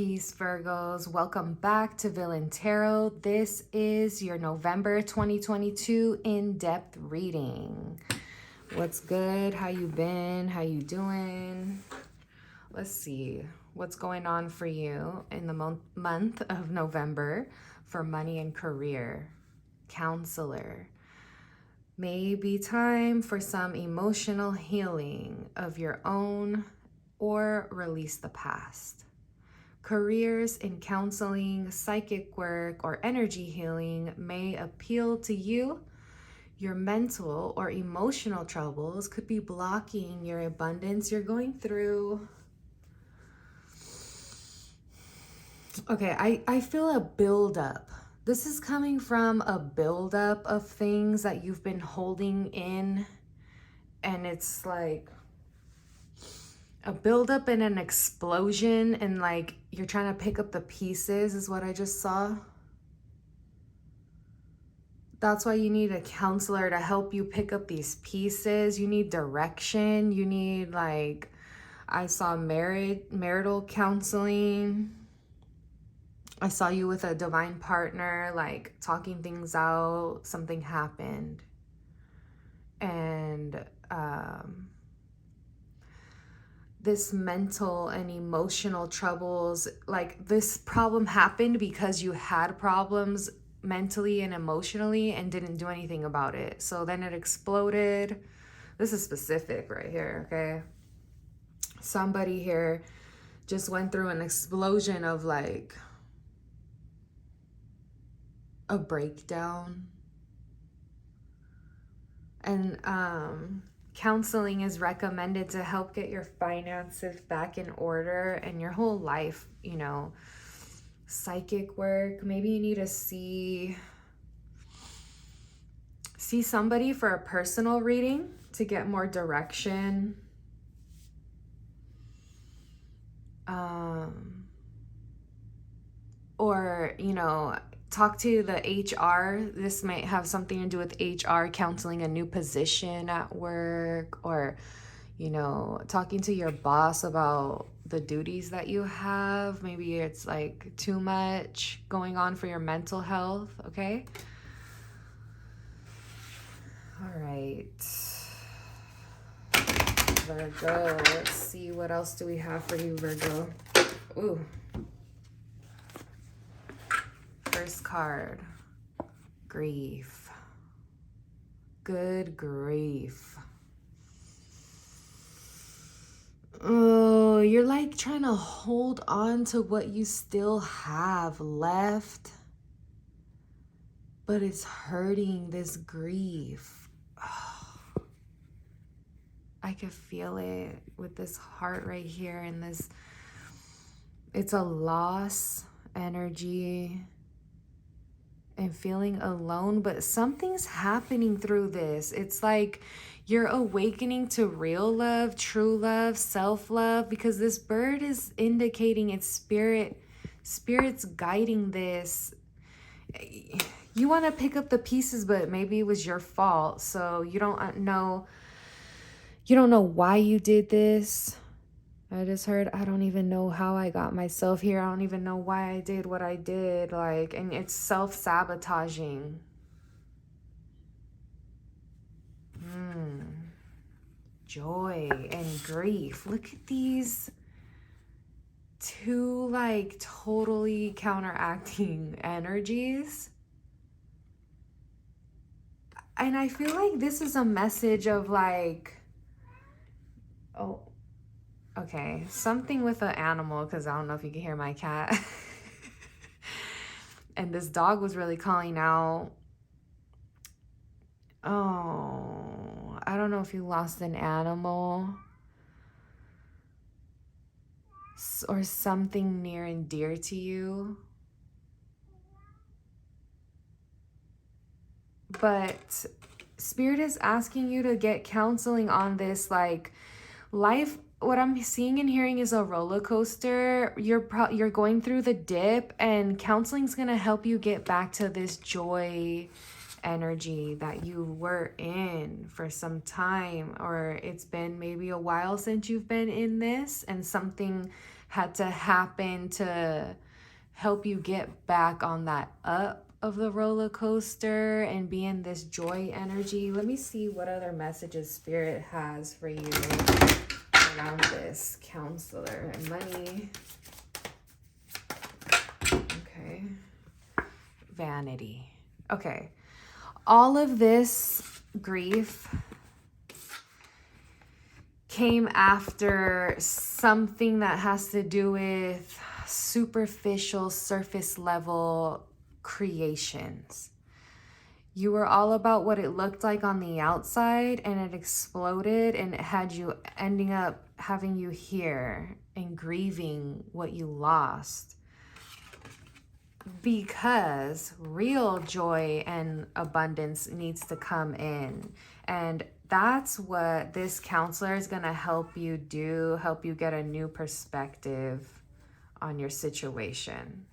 Peace, Virgos. Welcome back to Villain Tarot. This is your November 2022 in-depth reading. What's good? How you been? How you doing? Let's see what's going on for you in the month of November for money and career. Counselor. May be time for some emotional healing of your own or release the past. Careers in counseling, psychic work, or energy healing may appeal to you. Your mental or emotional troubles could be blocking your abundance you're going through. Okay, I feel a buildup. This is coming from a buildup of things that you've been holding in, and it's like a buildup and an explosion, and like you're trying to pick up the pieces is what I just saw. That's why you need a counselor to help you pick up these pieces. You need direction. You need, like, I saw marital counseling. I saw you with a divine partner, like talking things out. Something happened. And this mental and emotional troubles, like this problem happened because you had problems mentally and emotionally and didn't do anything about it. So then it exploded. This is specific right here, okay? Somebody here just went through an explosion of like a breakdown. And counseling is recommended to help get your finances back in order and your whole life, you know. Psychic work, maybe you need to see somebody for a personal reading to get more direction. Or, you know, talk to the HR. This might have something to do with HR, counseling a new position at work, or, you know, talking to your boss about the duties that you have. Maybe it's like too much going on for your mental health, okay? All right. Virgo, let's see, what else do we have for you, Virgo? Ooh. First card, grief. Good grief. Oh, you're like trying to hold on to what you still have left, but it's hurting, this grief. Oh, I could feel it with this heart right here, and this, it's a loss energy and feeling alone, but something's happening through this. It's like you're awakening to real love, true love, self-love, because this bird is indicating its spirit's guiding this. You want to pick up the pieces, but maybe it was your fault. So you don't know why you did this. I just heard, I don't even know how I got myself here. I don't even know why I did what I did. Like, and it's self-sabotaging. Joy and grief. Look at these two, like, totally counteracting energies. And I feel like this is a message of, like, oh, okay, something with an animal, because I don't know if you can hear my cat. And this dog was really calling out. Oh, I don't know if you lost an animal or something near and dear to you. But Spirit is asking you to get counseling on this, like, life. What I'm seeing and hearing is a roller coaster. You're going through the dip, and counseling's going to help you get back to this joy energy that you were in for some time, or it's been maybe a while since you've been in this, and something had to happen to help you get back on that up of the roller coaster and be in this joy energy. Let me see what other messages Spirit has for you around this counselor and money. Okay. Vanity. Okay. All of this grief came after something that has to do with superficial, surface level creations. You were all about what it looked like on the outside, and it exploded, and it had you ending up having you here and grieving what you lost. Because real joy and abundance needs to come in. And that's what this counselor is going to help you do, help you get a new perspective on your situation.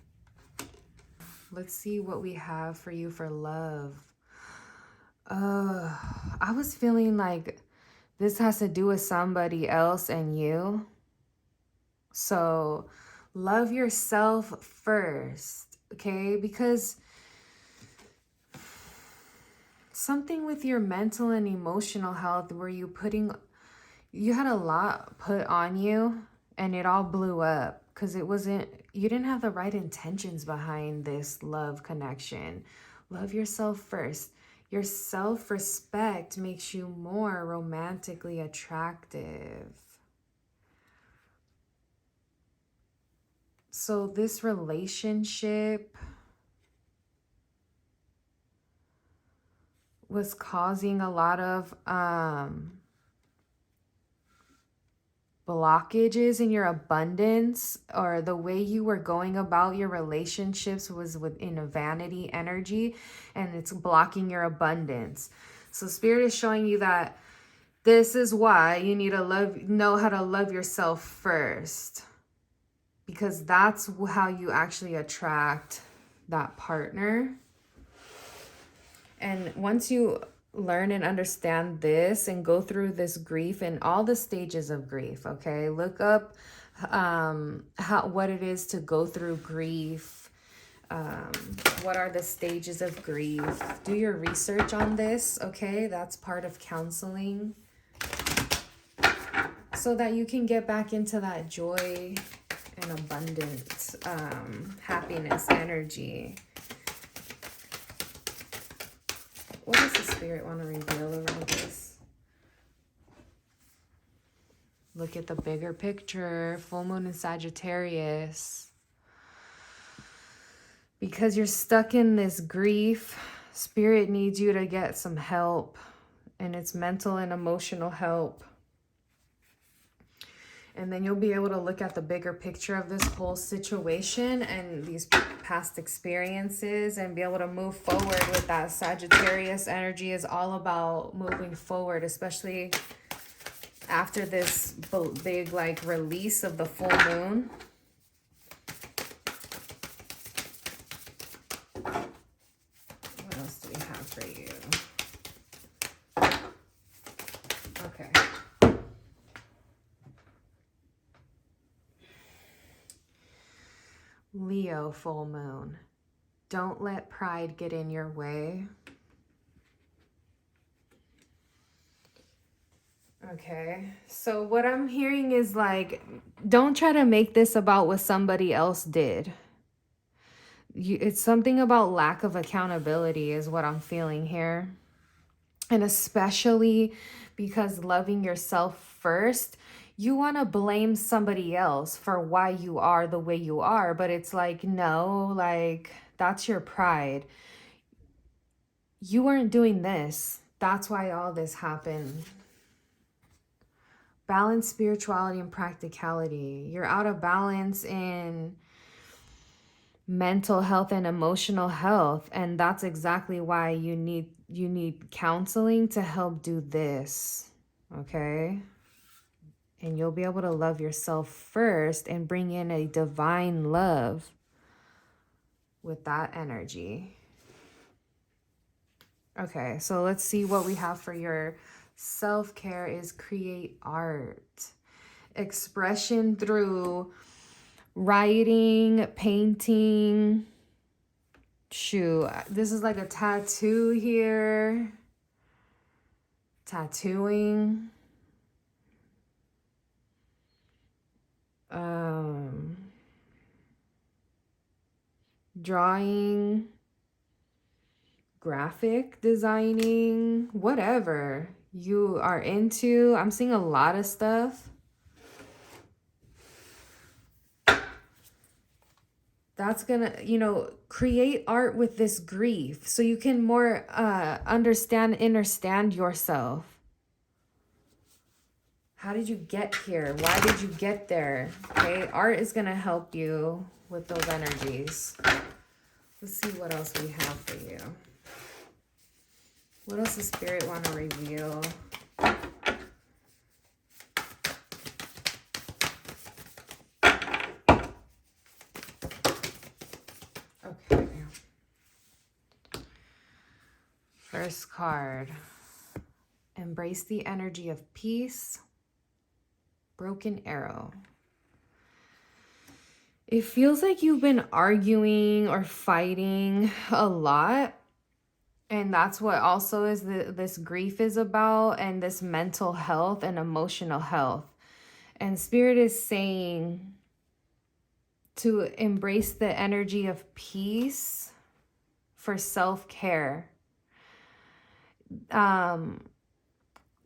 Let's see what we have for you for love. I was feeling like this has to do with somebody else and you. So love yourself first, okay? Because something with your mental and emotional health where you had a lot put on you and it all blew up because you didn't have the right intentions behind this love connection. Love yourself first. Your self-respect makes you more romantically attractive. So this relationship was causing a lot of blockages in your abundance, or the way you were going about your relationships was within a vanity energy, and it's blocking your abundance. So Spirit is showing you that this is why you need to know how to love yourself first, because that's how you actually attract that partner. And once you learn and understand this and go through this grief and all the stages of grief, okay? Look up what it is to go through grief. What are the stages of grief? Do your research on this, okay? That's part of counseling. So that you can get back into that joy and abundant happiness energy. What does the Spirit want to reveal around this? Look at the bigger picture. Full moon in Sagittarius. Because you're stuck in this grief, Spirit needs you to get some help. And it's mental and emotional help. And then you'll be able to look at the bigger picture of this whole situation and these past experiences and be able to move forward with that. Sagittarius energy is all about moving forward, especially after this big release of the full moon. What else do we have for you? Okay. Leo full moon. Don't let pride get in your way. Okay, so what I'm hearing is don't try to make this about what somebody else did. It's something about lack of accountability is what I'm feeling here. And especially because loving yourself first, you want to blame somebody else for why you are the way you are. But it's no, that's your pride. You weren't doing this. That's why all this happened. Balance spirituality and practicality. You're out of balance in mental health and emotional health, and that's exactly why you need counseling to help do this, okay? And you'll be able to love yourself first and bring in a divine love with that energy. Okay, so let's see what we have for your self-care is create art. Expression through writing, painting. Shoot, this is like a tattoo here. Tattooing. Drawing, graphic designing, whatever you are into. I'm seeing a lot of stuff. That's gonna, create art with this grief so you can more understand yourself. How did you get here? Why did you get there? Okay, art is gonna help you with those energies. Let's see what else we have for you. What else does Spirit want to reveal? Okay. First card. Embrace the energy of peace. Broken arrow. It feels like you've been arguing or fighting a lot. And that's what also is this grief is about, and this mental health and emotional health. And Spirit is saying to embrace the energy of peace for self-care.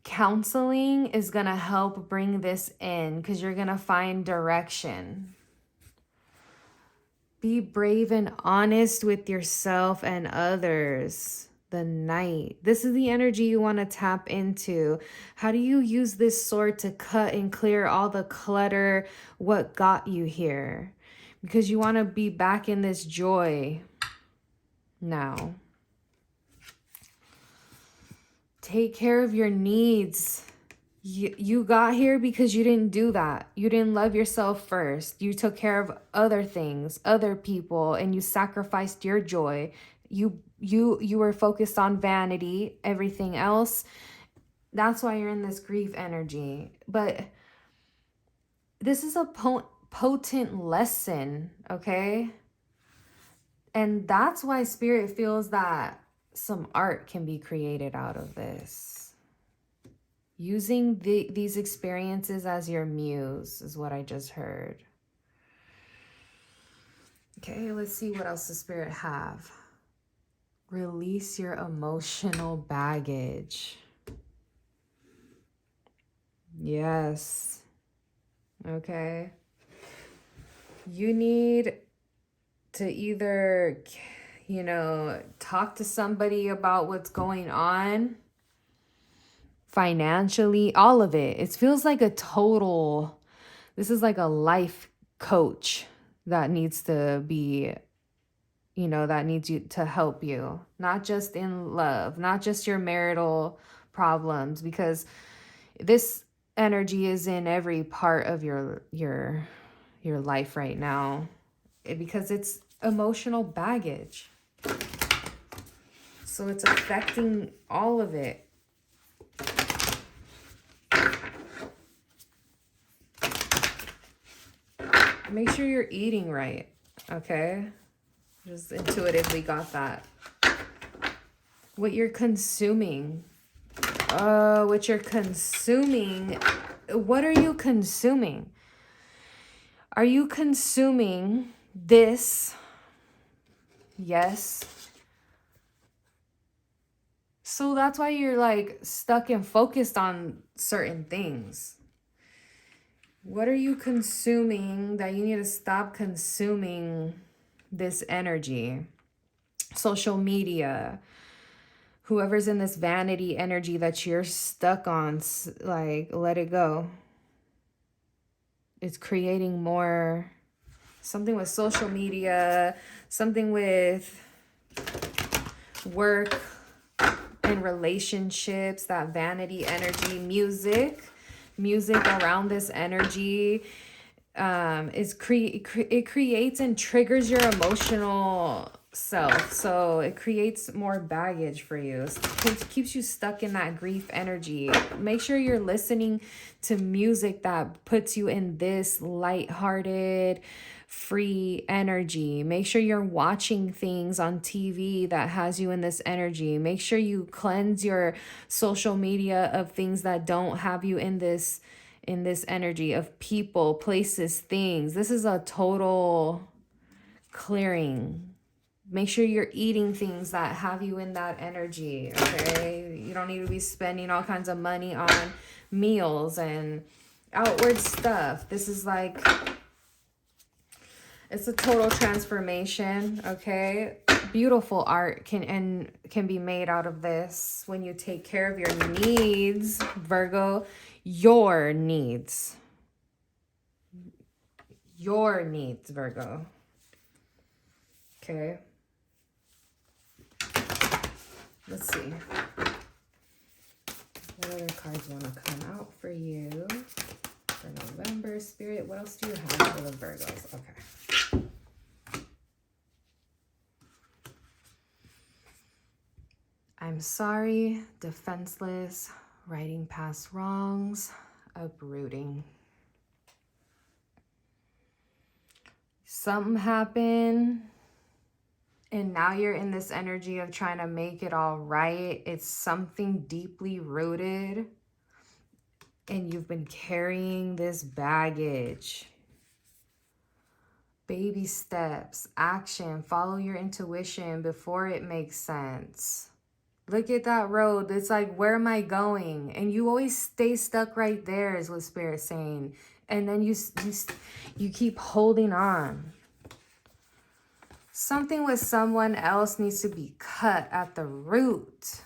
Counseling is going to help bring this in because you're going to find direction. Be brave and honest with yourself and others. The Knight. This is the energy you want to tap into. How do you use this sword to cut and clear all the clutter? What got you here? Because you want to be back in this joy now. Take care of your needs. You got here because you didn't do that. You didn't love yourself first. You took care of other things, other people, and you sacrificed your joy. You were focused on vanity, everything else. That's why you're in this grief energy. But this is a potent lesson, okay? And that's why Spirit feels that some art can be created out of this. Using these experiences as your muse is what I just heard. Okay, let's see what else the Spirit have. Release your emotional baggage. Yes. Okay. You need to either, talk to somebody about what's going on financially, all of it. It feels like this is like a life coach that needs to be, that needs you to help you, not just in love, not just your marital problems, because this energy is in every part of your life right now, because it's emotional baggage. So it's affecting all of it. Make sure you're eating right, okay? Just intuitively got that. What you're consuming. What you're consuming. What are you consuming? Are you consuming this? Yes. So that's why you're like stuck and focused on certain things. What are you consuming that you need to stop consuming this energy? Social media, whoever's in this vanity energy that you're stuck on, like, let it go. It's creating more, something with social media, something with work and relationships, that vanity energy, music around this energy it creates and triggers your emotional self. So it creates more baggage for you. It keeps you stuck in that grief energy. Make sure you're listening to music that puts you in this lighthearted, free energy. Make sure you're watching things on TV that has you in this energy. Make sure you cleanse your social media of things that don't have you in this energy of people, places, things. This is a total clearing. Make sure you're eating things that have you in that energy, okay? You don't need to be spending all kinds of money on meals and outward stuff. This is like, it's a total transformation, okay? Beautiful art can be made out of this when you take care of your needs, Virgo. Your needs. Your needs, Virgo. Okay. Let's see. What other cards want to come out for you for November, Spirit? What else do you have for the Virgos? Okay. I'm sorry, defenseless, righting past wrongs, uprooting. Something happened. And now you're in this energy of trying to make it all right. It's something deeply rooted. And you've been carrying this baggage. Baby steps, action, follow your intuition before it makes sense. Look at that road. It's like, where am I going? And you always stay stuck right there is what Spirit's saying. And then you keep holding on. Something with someone else needs to be cut at the root.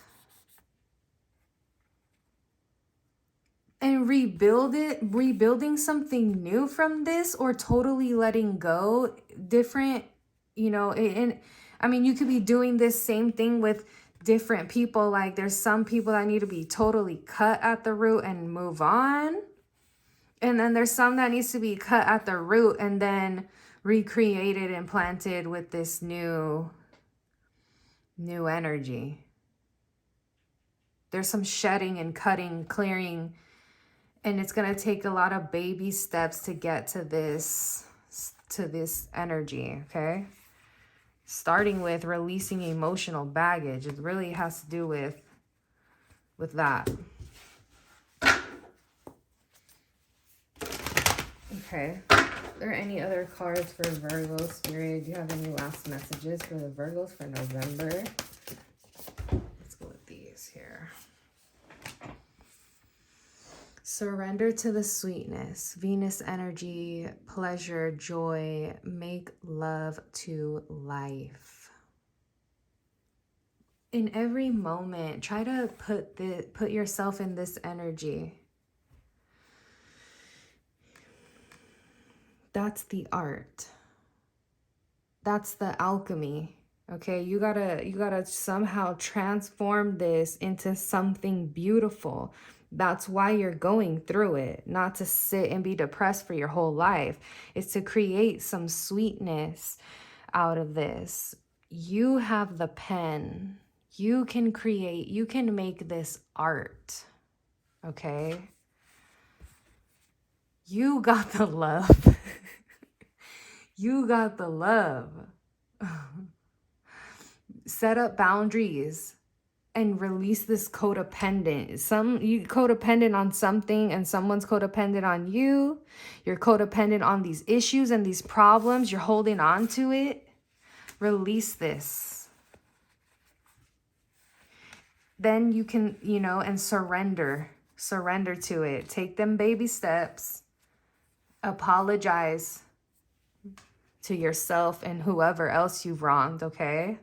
And rebuilding something new from this, or totally letting go, different, you know, and I mean, you could be doing this same thing with different people. Like there's some people that need to be totally cut at the root and move on. And then there's some that needs to be cut at the root and then recreated and planted with this new energy. There's some shedding and cutting, clearing, and it's going to take a lot of baby steps to get to this energy, okay? Starting with releasing emotional baggage. It really has to do with that. Okay. Are there any other cards for Virgo, Spirit? Do you have any last messages for the Virgos for November? Let's go with these here. Surrender to the sweetness, Venus energy, pleasure, joy, make love to life. In every moment, try to put yourself in this energy. That's the art. That's the alchemy. Okay, you gotta somehow transform this into something beautiful. That's why you're going through it, not to sit and be depressed for your whole life. It's to create some sweetness out of this. You have the pen. You can create, you can make this art. Okay? You got the love. You got the love. Set up boundaries and release this codependent. You codependent on something and someone's codependent on you. You're codependent on these issues and these problems. You're holding on to it. Release this. Then you can, and surrender. Surrender to it. Take them baby steps. Apologize to yourself and whoever else you've wronged, okay?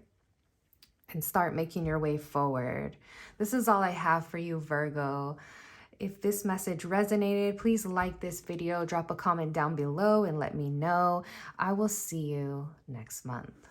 And start making your way forward. This is all I have for you, Virgo. If this message resonated, please like this video, drop a comment down below and let me know. I will see you next month.